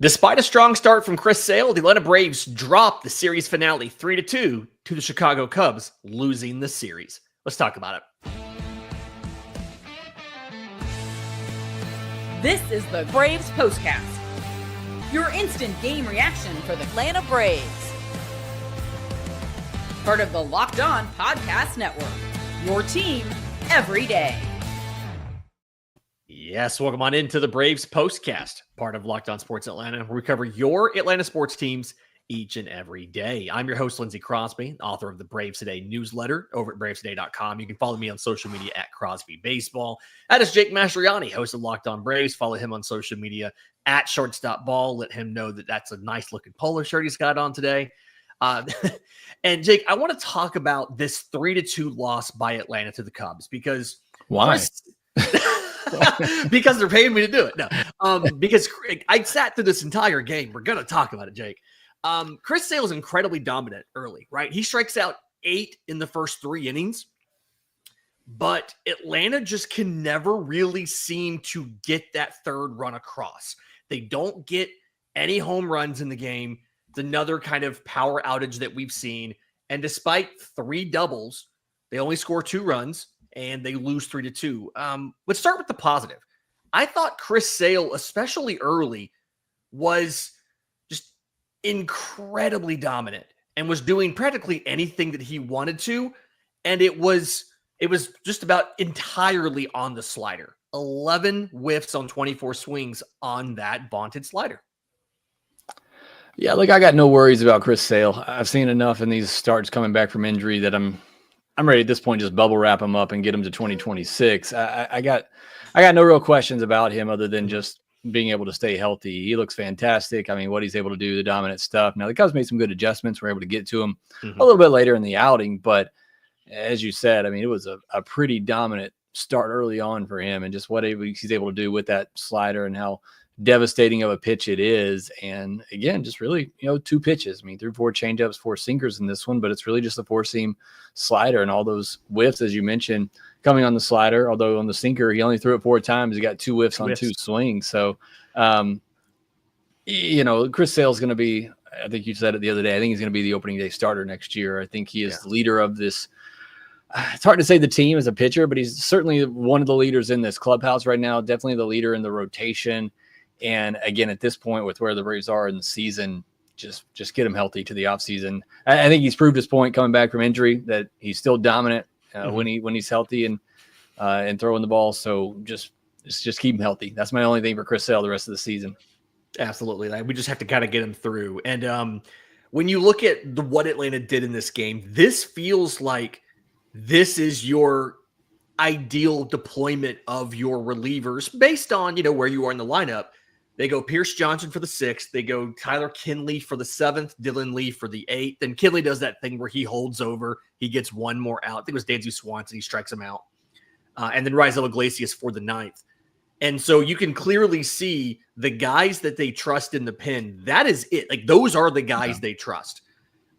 Despite a strong start from Chris Sale, the Atlanta Braves dropped the series finale 3-2 to the Chicago Cubs, losing the series. Let's talk about it. This is the Braves Postcast, your instant game reaction for the Atlanta Braves. Part of the Locked On Podcast Network, your team every day. Yes, welcome on into the Braves Postcast, part of Locked On Sports Atlanta, where we cover your Atlanta sports teams each and every day. I'm your host, Lindsay Crosby, author of the Braves Today newsletter over at bravestoday.com. You can follow me on social media at Crosby Baseball. That is Jake Mastroianni, host of Locked On Braves. Follow him on social media at shortstopball. Let him know that that's a nice looking polo shirt he's got on today. And Jake, I want to talk about this 3-2 loss by Atlanta to the Cubs because why? Because they're paying me to do it. No, because I sat through this entire game. We're going to talk about it, Jake. Chris Sale is incredibly dominant early, right? He strikes out 8 in the first 3 innings, but Atlanta just can never really seem to get that third run across. They don't get any home runs in the game. It's another kind of power outage that we've seen. And despite 3 doubles, they only score 2 runs. And they lose 3-2. Let's start with the positive. I thought Chris Sale, especially early, was just incredibly dominant and was doing practically anything that he wanted to. And it was just about entirely on the slider. 11 whiffs on 24 swings on that vaunted slider. Yeah, look, I got no worries about Chris Sale. I've seen enough in these starts coming back from injury that I'm ready at this point, just bubble wrap him up and get him to 2026. I got no real questions about him other than just being able to stay healthy. He looks fantastic. I mean, what he's able to do, the dominant stuff. Now, the Cubs made some good adjustments. We're able to get to him a little bit later in the outing. But as you said, I mean, it was a pretty dominant start early on for him and just what he's able to do with that slider and how devastating of a pitch it is. And again, just really, 2 pitches. I mean, 3 or 4 changeups, 4 sinkers in this one, but it's really just a 4-seam slider and all those whiffs, as you mentioned, coming on the slider. Although on the sinker, he only threw it 4 times. He got 2 whiffs on 2 swings. So, Chris Sale's going to be, I think you said it the other day, I think he's going to be the opening day starter next year. I think he is the leader of this. It's hard to say the team as a pitcher, but he's certainly one of the leaders in this clubhouse right now. Definitely the leader in the rotation. And again, at this point, with where the Braves are in the season, just get him healthy to the offseason. I think he's proved his point coming back from injury that he's still dominant when he's healthy and throwing the ball. So just keep him healthy. That's my only thing for Chris Sale the rest of the season. Absolutely. We just have to kind of get him through. And when you look at what Atlanta did in this game, this feels like this is your ideal deployment of your relievers based on, where you are in the lineup. They go Pierce Johnson for the 6th. They go Tyler Kinley for the 7th, Dylan Lee for the 8th. Then Kinley does that thing where he holds over. He gets 1 more out. I think it was Dansby Swanson. He strikes him out. And then Raisel Iglesias for the 9th. And so you can clearly see the guys that they trust in the pen. That is it. Like, those are the guys they trust.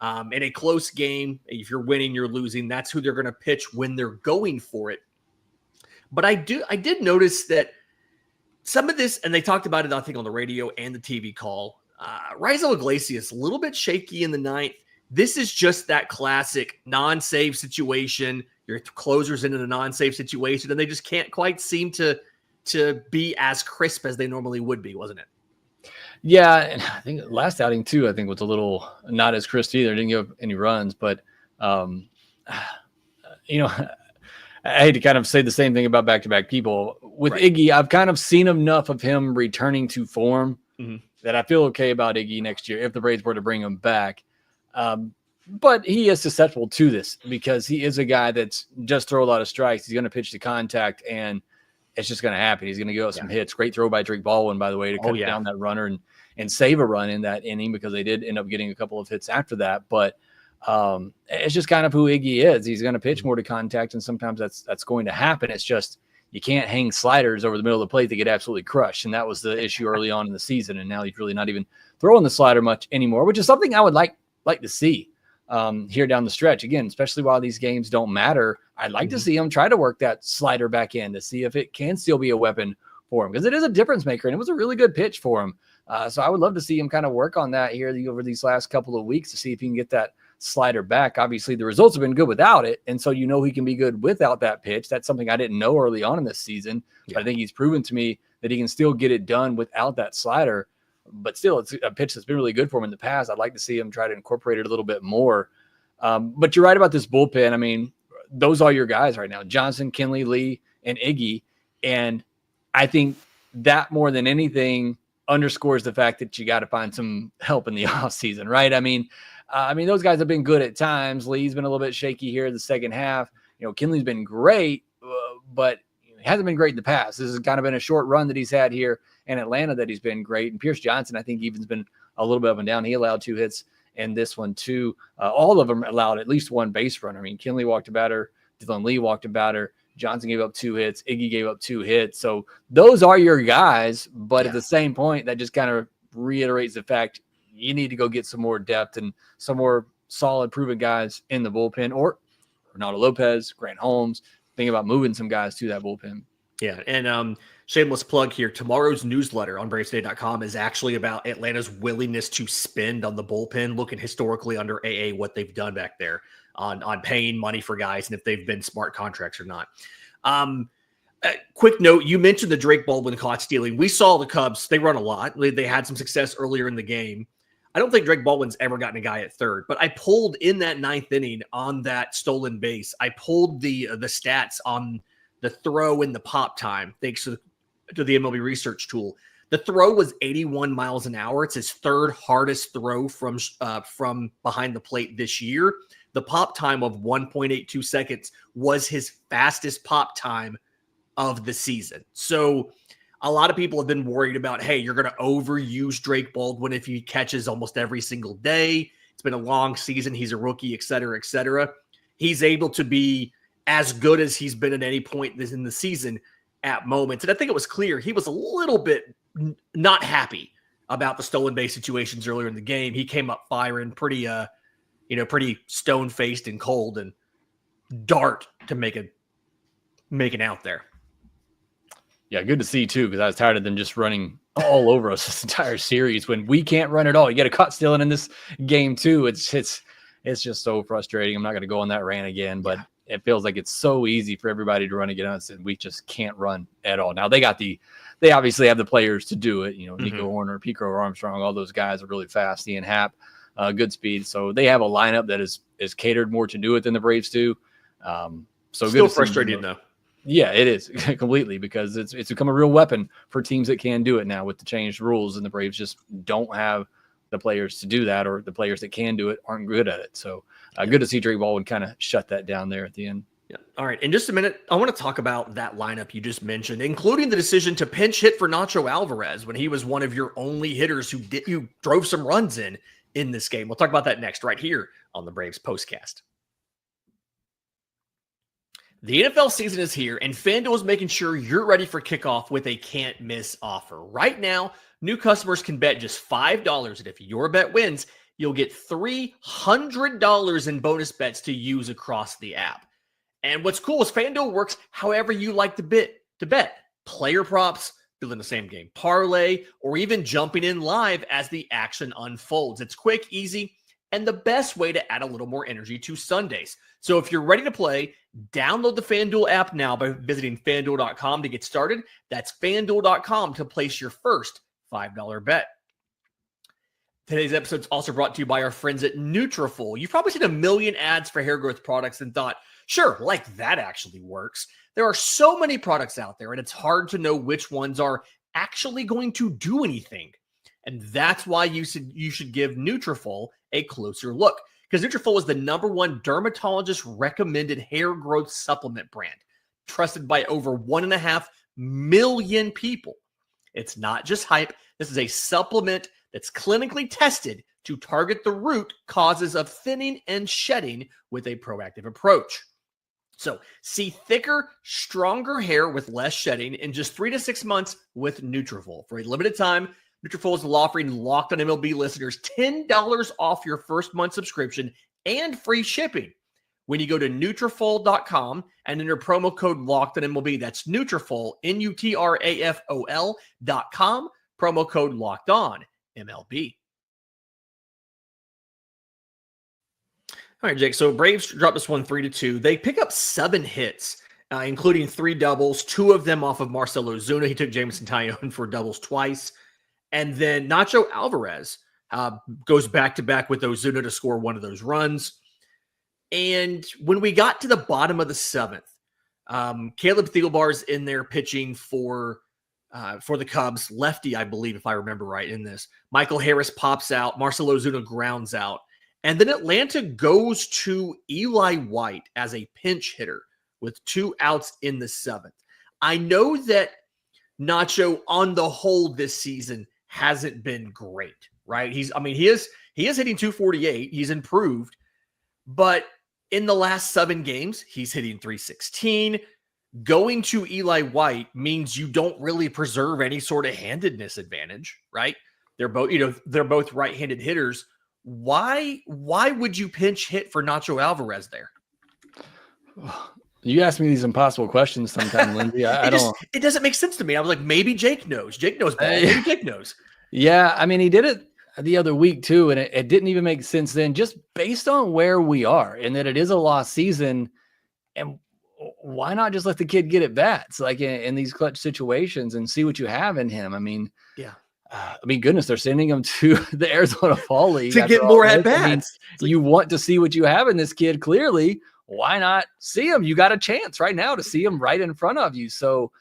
In a close game, if you're winning, you're losing, that's who they're going to pitch when they're going for it. But I did notice that some of this, and they talked about it, I think, on the radio and the TV call, Raisel Iglesias, a little bit shaky in the 9th. This is just that classic non-save situation. Your closer's in a non-save situation, and they just can't quite seem to be as crisp as they normally would be, wasn't it? Yeah, and I think last outing, too, I think was a little not as crisp either. Didn't give any runs, but, I hate to kind of say the same thing about back-to-back people. With Iggy, I've kind of seen enough of him returning to form that I feel okay about Iggy next year if the Braves were to bring him back. But he is susceptible to this because he is a guy that's just throw a lot of strikes. He's going to pitch to contact, and it's just going to happen. He's going to give us some hits. Great throw by Drake Baldwin, by the way, to cut down that runner and save a run in that inning because they did end up getting a couple of hits after that. But it's just kind of who Iggy is. He's going to pitch more to contact, and sometimes that's going to happen. It's just you can't hang sliders over the middle of the plate to get absolutely crushed, and that was the issue early on in the season. And now he's really not even throwing the slider much anymore, which is something I would like to see here down the stretch. Again, especially while these games don't matter, I'd like to see him try to work that slider back in to see if it can still be a weapon for him, because it is a difference maker, and it was a really good pitch for him. So I would love to see him kind of work on that here over these last couple of weeks to see if he can get that slider back. Obviously, the results have been good without it, and so he can be good without that pitch. That's something I didn't know early on in this season, but I think he's proven to me that he can still get it done without that slider. But still, it's a pitch that's been really good for him in the past. I'd like to see him try to incorporate it a little bit more. But you're right about this bullpen. I mean, those are your guys right now: Johnson, Kenley, Lee, and Iggy. And I think that more than anything underscores the fact that you got to find some help in the offseason, right? I mean, those guys have been good at times. Lee's been a little bit shaky here in the second half. Kenley's been great, but he hasn't been great in the past. This has kind of been a short run that he's had here in Atlanta that he's been great. And Pierce Johnson, I think, even's been a little bit up and down. He allowed 2 hits in this one too. All of them allowed at least one base runner. I mean, Kenley walked a batter, Dylan Lee walked a batter, Johnson gave up 2 hits, Iggy gave up 2 hits. So those are your guys, but at the same point, that just kind of reiterates the fact you need to go get some more depth and some more solid, proven guys in the bullpen, or Ronaldo Lopez, Grant Holmes. Think about moving some guys to that bullpen. Yeah, and shameless plug here. Tomorrow's newsletter on BravesToday.com is actually about Atlanta's willingness to spend on the bullpen, looking historically under AA what they've done back there on paying money for guys and if they've been smart contracts or not. Quick note, you mentioned the Drake Baldwin caught stealing. We saw the Cubs. They run a lot. They had some success earlier in the game. I don't think Drake Baldwin's ever gotten a guy at third, but I pulled in that 9th inning on that stolen base. I pulled the stats on the throw and the pop time, thanks to the MLB research tool. The throw was 81 miles an hour. It's his 3rd hardest throw from behind the plate this year. The pop time of 1.82 seconds was his fastest pop time of the season. So a lot of people have been worried about, hey, you're going to overuse Drake Baldwin if he catches almost every single day. It's been a long season. He's a rookie, et cetera, et cetera. He's able to be as good as he's been at any point in the season at moments. And I think it was clear he was a little bit not happy about the stolen base situations earlier in the game. He came up firing pretty stone-faced and cold and dart to make an out there. Yeah, good to see too, because I was tired of them just running all over us this entire series when we can't run at all. You get a caught stealing in this game too. It's just so frustrating. I'm not going to go on that rant again, but it feels like it's so easy for everybody to run against us, and we just can't run at all. Now they obviously have the players to do it. Nico Horner, Pico Armstrong, all those guys are really fast. Ian Happ, good speed. So they have a lineup that is catered more to do it than the Braves do. So still frustrating though. Yeah, it is completely, because it's become a real weapon for teams that can do it now with the changed rules, and the Braves just don't have the players to do that, or the players that can do it aren't good at it. So good to see Drake Baldwin kind of shut that down there at the end. Yeah. All right. In just a minute, I want to talk about that lineup you just mentioned, including the decision to pinch hit for Nacho Alvarez when he was one of your only hitters who drove some runs in this game. We'll talk about that next, right here on the Braves Postcast. The NFL season is here, and FanDuel is making sure you're ready for kickoff with a can't-miss offer. Right now, new customers can bet just $5, and if your bet wins, you'll get $300 in bonus bets to use across the app. And what's cool is FanDuel works however you like to bet. Player props, building the same game parlay, or even jumping in live as the action unfolds. It's quick, easy, and the best way to add a little more energy to Sundays. So if you're ready to play, download the FanDuel app now by visiting FanDuel.com to get started. That's FanDuel.com to place your first $5 bet. Today's episode is also brought to you by our friends at Nutrafol. You've probably seen a million ads for hair growth products and thought, sure, that actually works. There are so many products out there, and it's hard to know which ones are actually going to do anything. And that's why you should give Nutrafol a closer look, because Nutrafol is the #1 dermatologist recommended hair growth supplement brand, trusted by over 1.5 million people. It's not just hype. This is a supplement that's clinically tested to target the root causes of thinning and shedding with a proactive approach. So see thicker, stronger hair with less shedding in just 3 to 6 months with Nutrafol. For a limited time, Nutrafol is offering Locked on MLB listeners $10 off your first month subscription and free shipping when you go to Nutrafol.com and enter promo code LOCKED on MLB. That's Nutrafol, Nutrafol.com, promo code LOCKED on MLB. All right, Jake. So Braves dropped this one 3-2. They pick up 7 hits, including 3 doubles, 2 of them off of Marcell Ozuna. He took Jameson Taillon for doubles twice. And then Nacho Alvarez goes back-to-back with Ozuna to score one of those runs. And when we got to the bottom of the 7th, Caleb Thielbar's in there pitching for the Cubs. Lefty, I believe, if I remember right in this. Michael Harris pops out. Marcell Ozuna grounds out. And then Atlanta goes to Eli White as a pinch hitter with 2 outs in the 7th. I know that Nacho on the whole this season hasn't been great, right? He is hitting 248. He's improved, but in the last 7 games, he's hitting 316. Going to Eli White means you don't really preserve any sort of handedness advantage, right? They're both right-handed hitters. Why would you pinch hit for Nacho Alvarez there? You ask me these impossible questions sometimes, Lindsay. It doesn't make sense to me. I was like, maybe Jake knows. Jake knows ball. Maybe Jake knows. Yeah, I mean, he did it the other week too, and it didn't even make sense then, just based on where we are and that it is a lost season. And why not just let the kid get at bats like in these clutch situations and see what you have in him? I mean, yeah. Goodness, they're sending him to the Arizona Fall League to get more at bats. You want to see what you have in this kid. Clearly, why not see him? You got a chance right now to see him right in front of you. So,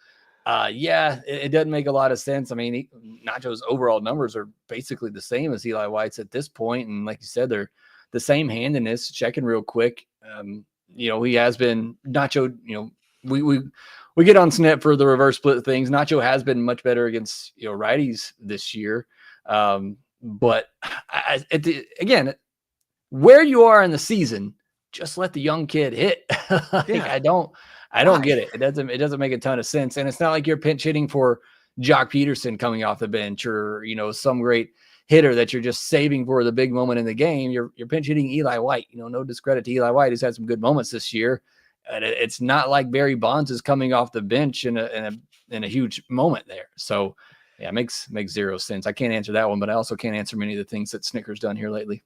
it doesn't make a lot of sense. I mean, Nacho's overall numbers are basically the same as Eli White's at this point, and like you said, they're the same handedness. Checking real quick, he has been Nacho. We get on Snap for the reverse split things. Nacho has been much better against righties this year, but again, where you are in the season, just let the young kid hit. I don't get it. It doesn't make a ton of sense, and it's not like you're pinch hitting for Jock Peterson coming off the bench or some great hitter that you're just saving for the big moment in the game. You're pinch hitting Eli White. No discredit to Eli White, who's had some good moments this year. And it's not like Barry Bonds is coming off the bench in a huge moment there. So, it makes zero sense. I can't answer that one, but I also can't answer many of the things that Snicker's done here lately.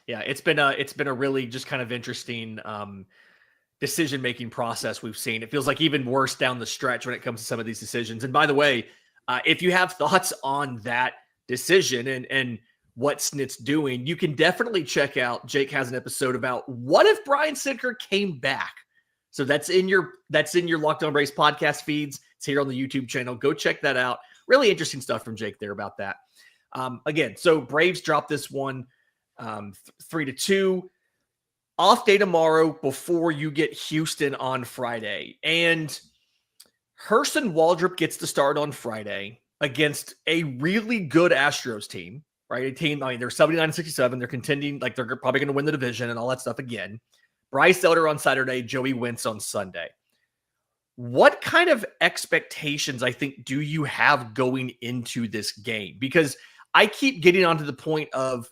Yeah, it's been a really just kind of interesting decision-making process we've seen. It feels like even worse down the stretch when it comes to some of these decisions. And by the way, if you have thoughts on that decision and what Snit's doing, you can definitely check out. Jake has an episode about what if Brian Snitker came back. So that's in your Locked On Braves podcast feeds. It's here on the YouTube channel. Go check that out. Really interesting stuff from Jake there about that. Again, so Braves dropped this one 3-2. Off day tomorrow before you get Houston on Friday. And Hurston Waldrop gets the start on Friday against a really good Astros team, right? A team, they're 79-67. They're contending, like they're probably going to win the division and all that stuff again. Bryce Elder on Saturday, Joey Wentz on Sunday. What kind of expectations, I think, do you have going into this game? Because I keep getting onto the point of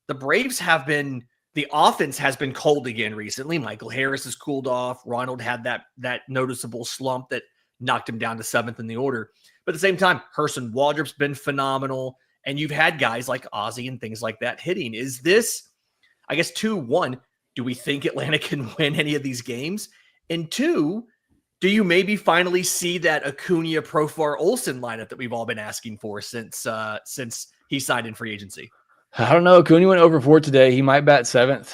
the Braves the offense has been cold again recently. Michael Harris has cooled off. Ronald had that noticeable slump that knocked him down to 7th in the order. But at the same time, Hurston Waldrop's been phenomenal. And you've had guys like Ozzie and things like that hitting. Is this, I guess, 2-1, do we think Atlanta can win any of these games? And 2, do you maybe finally see that Acuna, Profar, Olsen lineup that we've all been asking for since he signed in free agency? I don't know. Acuna went over 4 today. He might bat 7th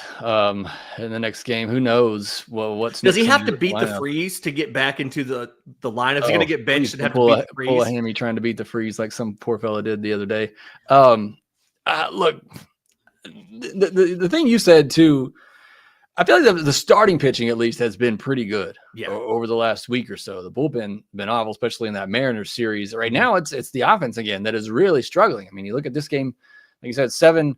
in the next game. Who knows? Well, does he have to beat the freeze to get back into the lineup? Is he going to get benched and have to beat the freeze? Pull a hammy trying to beat the freeze like some poor fella did the other day. Look, the thing you said too, I feel like the starting pitching at least has been pretty good over the last week or so. The bullpen been awful, especially in that Mariners series. Right now, it's the offense again that is really struggling. I mean, you look at this game, like you said, seven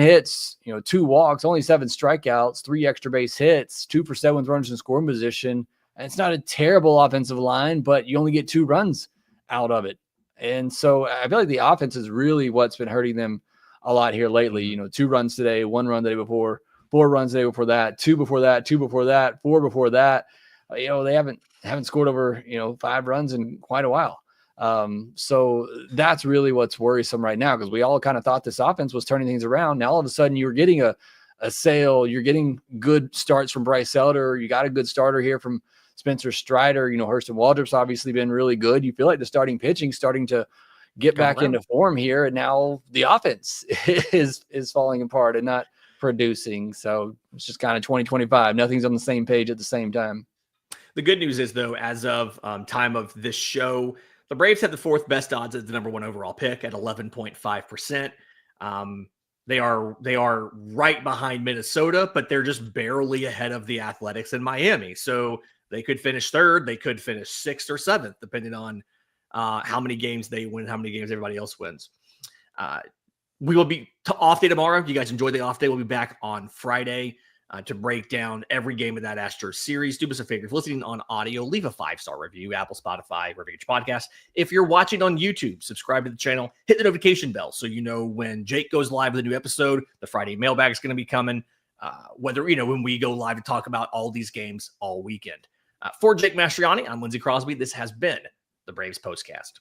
hits, 2 walks, only 7 strikeouts, 3 extra base hits, 2 for 7 with runners in scoring position. And it's not a terrible offensive line, but you only get 2 runs out of it. And so I feel like the offense is really what's been hurting them a lot here lately. 2 runs today, 1 run the day before, 4 runs the day before that, 2 before that, 2 before that, 4 before that. They haven't scored over 5 runs in quite a while. So that's really what's worrisome right now, because we all kind of thought this offense was turning things around. Now all of a sudden you're getting a Sale, you're getting good starts from Bryce Elder. You got a good starter here from Spencer Strider. Hurston Waldrop's obviously been really good. You feel like the starting pitching starting to get back into form here, and now the offense is falling apart and not producing. So it's just kind of 2025. Nothing's on the same page at the same time. The good news is, though, as of time of this show, the Braves have the 4th best odds as the number 1 overall pick at 11.5%. They are right behind Minnesota, but they're just barely ahead of the Athletics and Miami. So they could finish 3rd. They could finish 6th or 7th, depending on how many games they win, how many games everybody else wins. We will be off day tomorrow. You guys enjoy the off day. We'll be back on Friday to break down every game of that Astros series. Do us a favor. If you're listening on audio, leave a 5-star review, Apple, Spotify, wherever you get your podcast. If you're watching on YouTube, subscribe to the channel, hit the notification bell so you know when Jake goes live with a new episode. The Friday mailbag is going to be coming, when we go live and talk about all these games all weekend. For Jake Mastroianni, I'm Lindsay Crosby. This has been the Braves Postcast.